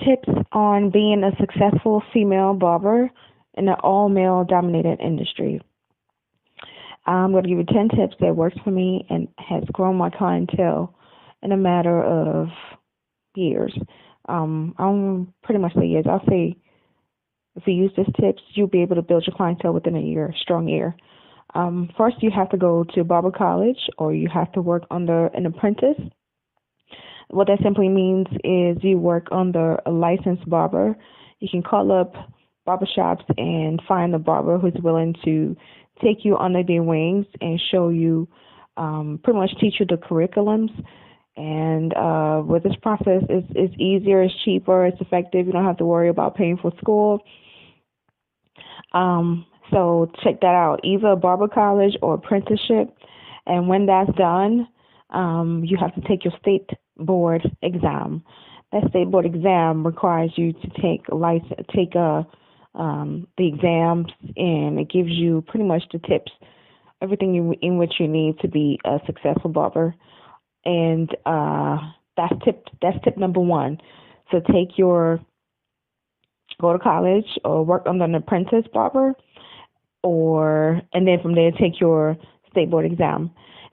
tips on being a successful female barber in an all-male dominated industry. I'm going to give you 10 tips that works for me and has grown my clientele in a matter of years. I'll pretty much say years. I'll say if you use these tips, you'll be able to build your clientele within a year, strong year. First, you have to go to barber college or you have to work under an apprentice. What that simply means is you work under a licensed barber. You can call up barbershops and find a barber who's willing to take you under their wings and show you, pretty much teach you the curriculums. And with this process, it's easier, it's cheaper, it's effective. You don't have to worry about paying for school. So check that out, either a barber college or apprenticeship. And when that's done, you have to take your state board exam. That state board exam requires you to take the exams, and it gives you pretty much the tips, everything in which you need to be a successful barber. And that's tip number one. So go to college or work under an apprentice barber, and then from there take your state board exam.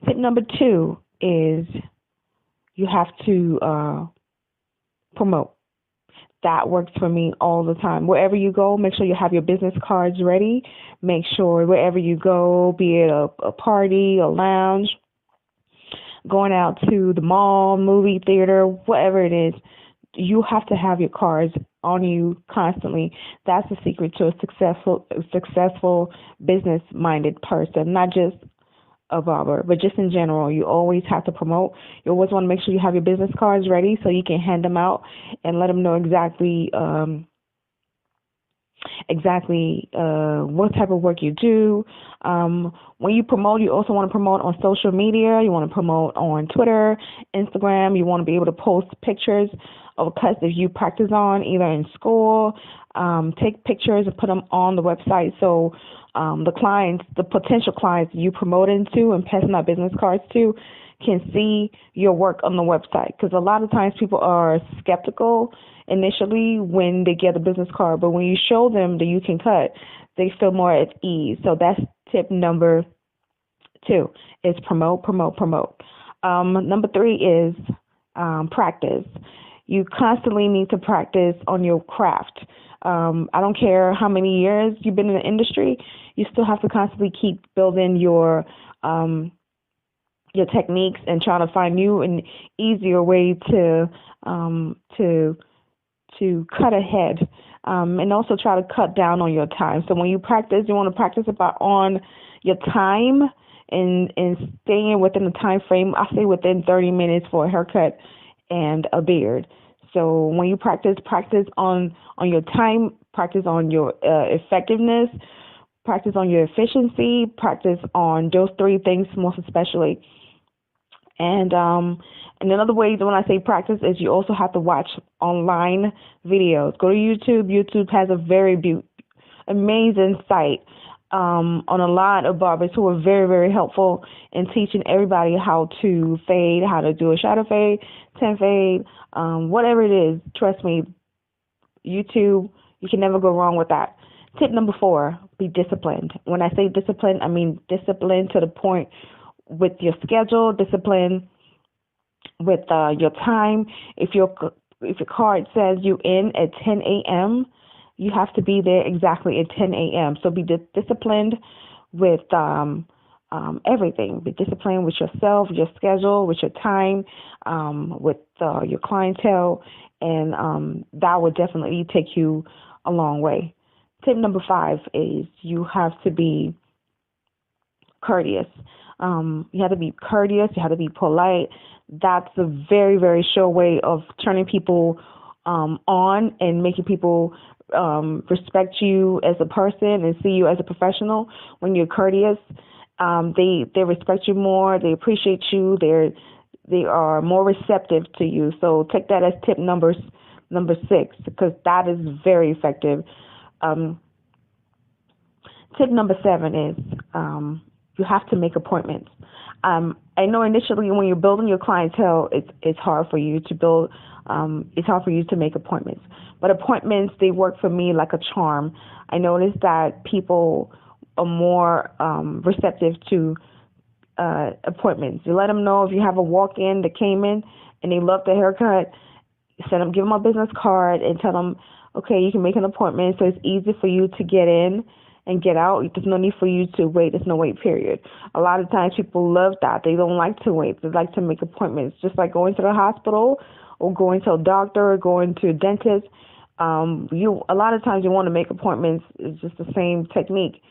Tip number two is you have to promote. That works for me all the time. Wherever you go, make sure you have your business cards ready. Make sure wherever you go, be it a party, a lounge, going out to the mall, movie theater, whatever it is, you have to have your cards on you constantly. That's the secret to a successful business-minded person, not just a barber, but just in general. You always have to promote. You always want to make sure you have your business cards ready so you can hand them out and let them know exactly what type of work you do. When you promote, you also want to promote on social media. You want to promote on Twitter, Instagram. You want to be able to post pictures of cuts that you practice on, either in school. Take pictures and put them on the website so the potential clients you promoting to and passing out business cards to can see your work on the website. Because a lot of times people are skeptical initially when they get a business card, but when you show them that you can cut, they feel more at ease. So that's tip number two, is promote. Number three is practice. You constantly need to practice on your craft. I don't care how many years you've been in the industry, you still have to constantly keep building your techniques and trying to find new and easier way to cut ahead, and also try to cut down on your time. So when you practice, you want to practice on your time and staying within the time frame. I say within 30 minutes for a haircut and a beard. So when you practice on your time, practice on your effectiveness, practice on your efficiency, practice on those three things most especially. And another way that when I say practice is you also have to watch online videos. Go to YouTube. YouTube has a very amazing site on a lot of barbers who are very, very helpful in teaching everybody how to fade, how to do a shadow fade, 10 fade, whatever it is. Trust me, YouTube, you can never go wrong with that. Tip number 4, be disciplined. When I say disciplined, I mean discipline to the point with your schedule, discipline with your time. If your card says you in at 10 a.m., you have to be there exactly at 10 a.m. So be disciplined with everything. Be disciplined with yourself, your schedule, with your time, with your clientele, and that would definitely take you a long way. Tip number 5 is you have to be courteous. You have to be courteous. You have to be polite. That's a very, very sure way of turning people on and making people respect you as a person and see you as a professional. When you're courteous, they respect you more. They appreciate you. They are more receptive to you. So take that as tip number 6, because that is very effective. Tip number 7 is you have to make appointments. I know initially when you're building your clientele, it's hard for you to build. It's hard for you to make appointments, but appointments, they work for me like a charm. I noticed that people are more receptive to appointments. You let them know if you have a walk-in that came in and they love the haircut, send them, give them a business card and tell them, okay, you can make an appointment, so it's easy for you to get in and get out. There's no need for you to wait. There's no wait period. A lot of times people love that. They don't like to wait. They like to make appointments, just like going to the hospital or going to a doctor or going to a dentist. A lot of times you want to make appointments. It's just the same technique.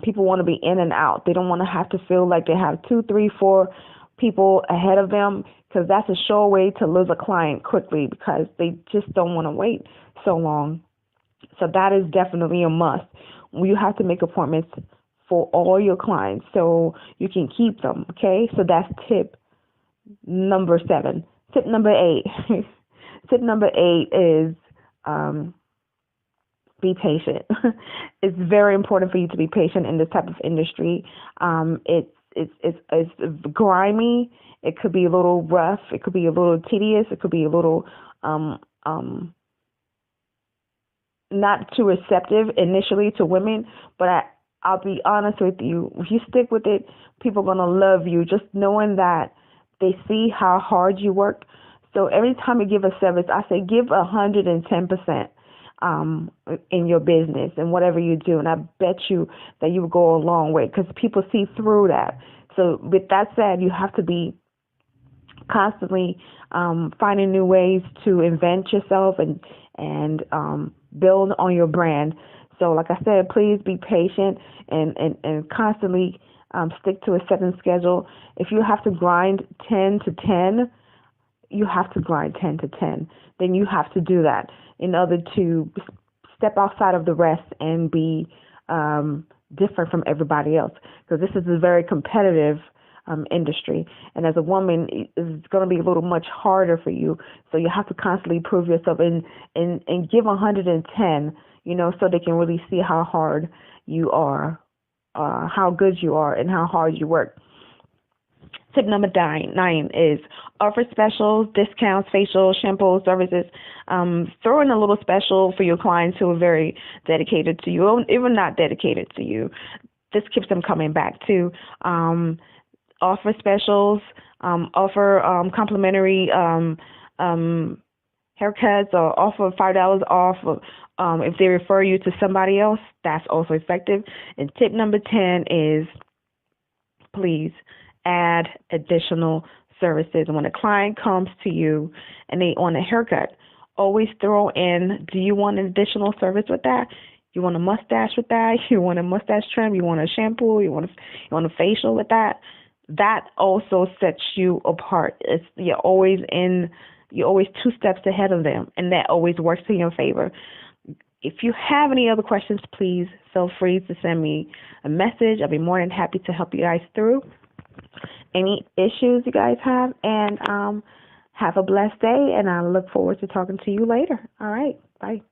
People want to be in and out. They don't want to have to feel like they have 2, 3, 4 people ahead of them, because that's a sure way to lose a client quickly, because they just don't want to wait so long. So that is definitely a must. You have to make appointments for all your clients so you can keep them, okay? So that's tip number 7. Tip number 8. Tip number 8 is be patient. It's very important for you to be patient in this type of industry. It's grimy. It could be a little rough. It could be a little tedious. It could be a little not too receptive initially to women. But I'll be honest with you. If you stick with it, people are gonna love you. Just knowing that they see how hard you work. So every time you give a service, I say give 110%. In your business and whatever you do. And I bet you that you will go a long way, because people see through that. So with that said, you have to be constantly finding new ways to invent yourself and build on your brand. So like I said, please be patient and constantly stick to a certain schedule. If you have to grind 10 to 10, you have to grind 10 to 10. Then you have to do that in order to step outside of the rest and be different from everybody else. Because this is a very competitive industry. And as a woman, it's going to be a little much harder for you. So you have to constantly prove yourself and give 110, so they can really see how hard you are, how good you are, and how hard you work. Tip number 9 is offer specials, discounts, facial, shampoo services. Throw in a little special for your clients who are very dedicated to you, or even not dedicated to you. This keeps them coming back too. Offer specials, offer complimentary haircuts, or offer $5 off if they refer you to somebody else. That's also effective. And tip number 10 is, please add additional services. When a client comes to you and they want a haircut, always throw in, do you want an additional service with that? You want a mustache with that? You want a mustache trim? You want a shampoo? You want a facial with that? That also sets you apart. You're always 2 steps ahead of them, and that always works in your favor. If you have any other questions, please feel free to send me a message. I'll be more than happy to help you guys through any issues you guys have, and have a blessed day, and I look forward to talking to you later. All right, bye.